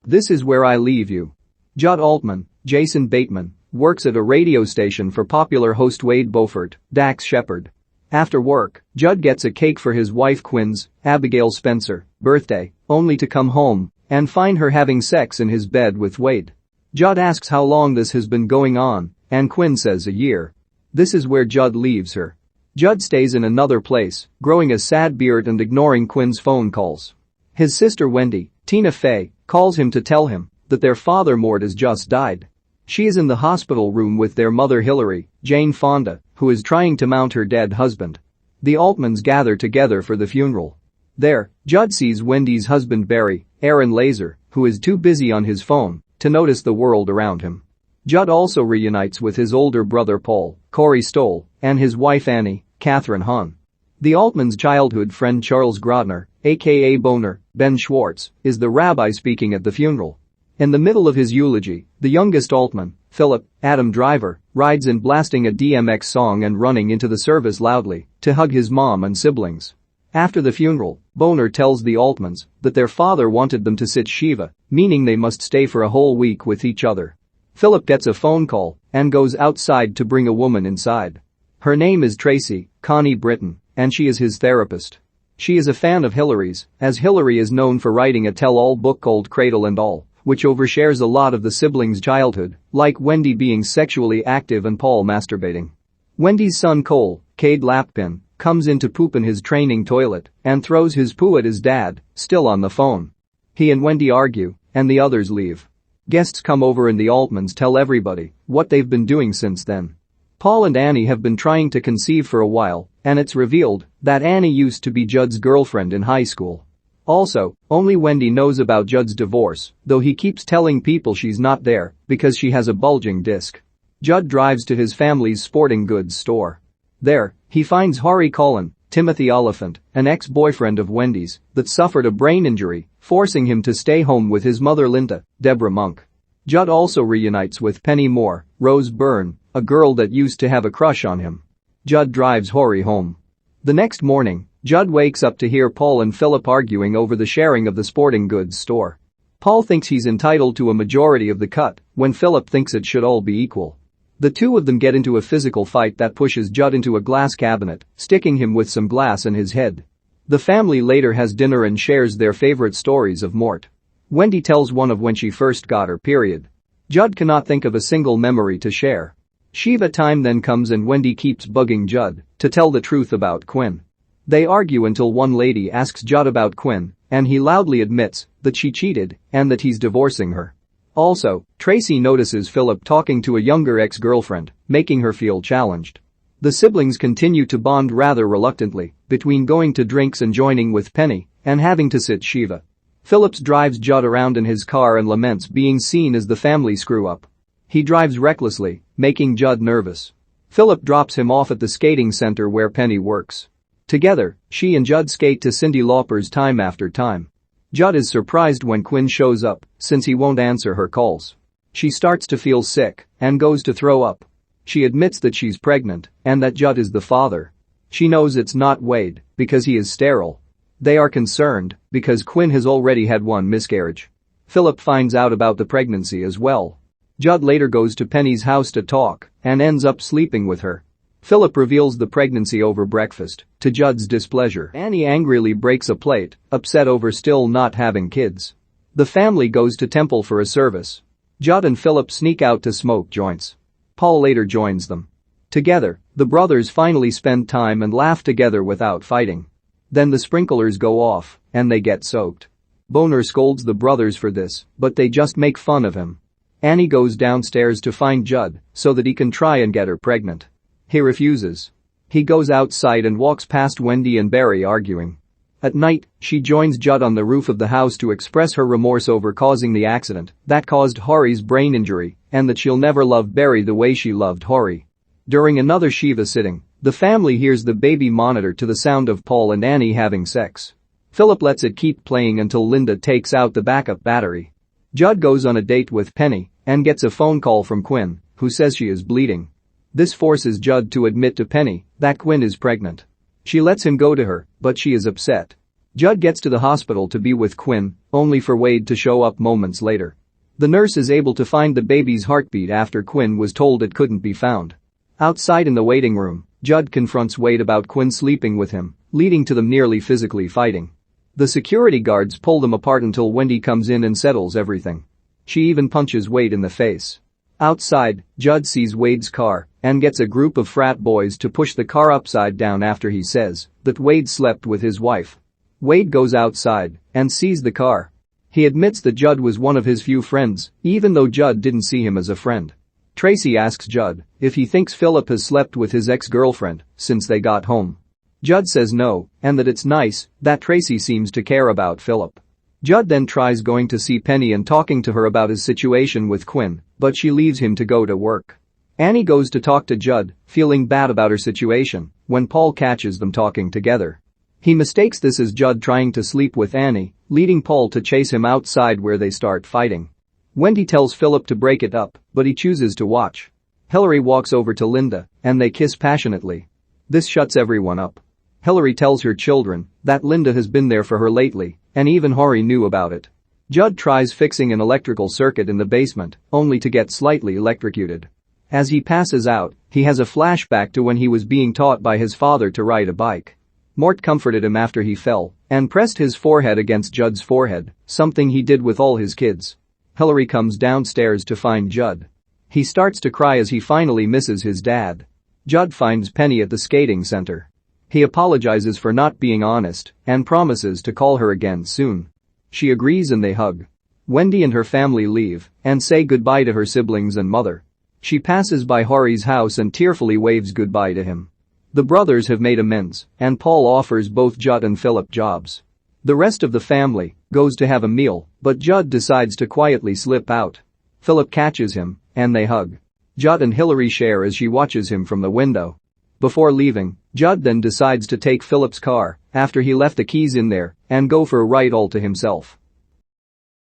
This is where I leave you. Judd Altman, Jason Bateman, works at a radio station for popular host Wade Beaufort, Dax Shepard. After work, Judd gets a cake for his wife Quinn's, Abigail Spencer, birthday, only to come home and find her having sex in his bed with Wade. Judd asks how long this has been going on, and Quinn says a year. This is where Judd leaves her. Judd stays in another place, growing a sad beard and ignoring Quinn's phone calls. His sister Wendy, Tina Fey, calls him to tell him that their father Mort has just died. She is in the hospital room with their mother Hillary, Jane Fonda, who is trying to mount her dead husband. The Altmans gather together for the funeral. There, Judd sees Wendy's husband Barry, Aaron Laser, who is too busy on his phone to notice the world around him. Judd also reunites with his older brother Paul, Corey Stoll, and his wife Annie, Kathryn Hahn. The Altmans' childhood friend Charles Grodner, aka Boner, Ben Schwartz, is the rabbi speaking at the funeral. In the middle of his eulogy, the youngest Altman, Philip, Adam Driver, rides in blasting a DMX song and running into the service loudly to hug his mom and siblings. After the funeral, Boner tells the Altmans that their father wanted them to sit Shiva, meaning they must stay for a whole week with each other. Philip gets a phone call and goes outside to bring a woman inside. Her name is Tracy, Connie Britton, and she is his therapist. She is a fan of Hillary's, as Hillary is known for writing a tell-all book called Cradle and All, which overshares a lot of the siblings' childhood, like Wendy being sexually active and Paul masturbating. Wendy's son Cole, Cade Lapin, comes in to poop in his training toilet and throws his poo at his dad, still on the phone. He and Wendy argue, and the others leave. Guests come over and the Altmans tell everybody what they've been doing since then. Paul and Annie have been trying to conceive for a while, and it's revealed that Annie used to be Judd's girlfriend in high school. Also, only Wendy knows about Judd's divorce, though he keeps telling people she's not there because she has a bulging disc. Judd drives to his family's sporting goods store. There, he finds Hari Collin, Timothy Olyphant, an ex-boyfriend of Wendy's that suffered a brain injury, forcing him to stay home with his mother Linda, Deborah Monk. Judd also reunites with Penny Moore, Rose Byrne, a girl that used to have a crush on him. Judd drives Hari home. The next morning, Judd wakes up to hear Paul and Philip arguing over the sharing of the sporting goods store. Paul thinks he's entitled to a majority of the cut, when Philip thinks it should all be equal. The two of them get into a physical fight that pushes Judd into a glass cabinet, sticking him with some glass in his head. The family later has dinner and shares their favorite stories of Mort. Wendy tells one of when she first got her period. Judd cannot think of a single memory to share. Shiva time then comes and Wendy keeps bugging Judd to tell the truth about Quinn. They argue until one lady asks Judd about Quinn, and he loudly admits that she cheated and that he's divorcing her. Also, Tracy notices Philip talking to a younger ex-girlfriend, making her feel challenged. The siblings continue to bond rather reluctantly between going to drinks and joining with Penny and having to sit Shiva. Phillips drives Judd around in his car and laments being seen as the family screw-up. He drives recklessly, making Judd nervous. Philip drops him off at the skating center where Penny works. Together, she and Judd skate to Cyndi Lauper's Time After Time. Judd is surprised when Quinn shows up, since he won't answer her calls. She starts to feel sick and goes to throw up. She admits that she's pregnant and that Judd is the father. She knows it's not Wade because he is sterile. They are concerned because Quinn has already had one miscarriage. Philip finds out about the pregnancy as well. Judd later goes to Penny's house to talk and ends up sleeping with her. Philip reveals the pregnancy over breakfast, to Judd's displeasure. Annie angrily breaks a plate, upset over still not having kids. The family goes to temple for a service. Judd and Philip sneak out to smoke joints. Paul later joins them. Together, the brothers finally spend time and laugh together without fighting. Then the sprinklers go off, and they get soaked. Boner scolds the brothers for this, but they just make fun of him. Annie goes downstairs to find Judd so that he can try and get her pregnant. He refuses. He goes outside and walks past Wendy and Barry arguing. At night, she joins Judd on the roof of the house to express her remorse over causing the accident that caused Hari's brain injury and that she'll never love Barry the way she loved Hari. During another Shiva sitting, the family hears the baby monitor to the sound of Paul and Annie having sex. Philip lets it keep playing until Linda takes out the backup battery. Judd goes on a date with Penny and gets a phone call from Quinn, who says she is bleeding. This forces Judd to admit to Penny that Quinn is pregnant. She lets him go to her, but she is upset. Judd gets to the hospital to be with Quinn only for Wade to show up moments later. The nurse is able to find the baby's heartbeat after Quinn was told it couldn't be found. Outside in the waiting room, Judd confronts Wade about Quinn sleeping with him, leading to them nearly physically fighting. The security guards pull them apart until Wendy comes in and settles everything. She even punches Wade in the face. Outside, Judd sees Wade's car and gets a group of frat boys to push the car upside down after he says that Wade slept with his wife. Wade goes outside and sees the car. He admits that Judd was one of his few friends, even though Judd didn't see him as a friend. Tracy asks Judd if he thinks Philip has slept with his ex-girlfriend since they got home. Judd says no, and that it's nice that Tracy seems to care about Philip. Judd then tries going to see Penny and talking to her about his situation with Quinn, but she leaves him to go to work. Annie goes to talk to Judd, feeling bad about her situation, when Paul catches them talking together. He mistakes this as Judd trying to sleep with Annie, leading Paul to chase him outside where they start fighting. Wendy tells Philip to break it up, but he chooses to watch. Hillary walks over to Linda, and they kiss passionately. This shuts everyone up. Hillary tells her children that Linda has been there for her lately, and even Hari knew about it. Judd tries fixing an electrical circuit in the basement, only to get slightly electrocuted. As he passes out, he has a flashback to when he was being taught by his father to ride a bike. Mort comforted him after he fell and pressed his forehead against Judd's forehead, something he did with all his kids. Hillary comes downstairs to find Judd. He starts to cry as he finally misses his dad. Judd finds Penny at the skating center. He apologizes for not being honest and promises to call her again soon. She agrees and they hug. Wendy and her family leave and say goodbye to her siblings and mother. She passes by Hari's house and tearfully waves goodbye to him. The brothers have made amends, and Paul offers both Judd and Philip jobs. The rest of the family goes to have a meal, but Judd decides to quietly slip out. Philip catches him, and they hug. Judd and Hillary share as she watches him from the window. Before leaving, Judd then decides to take Philip's car after he left the keys in there and go for a ride all to himself.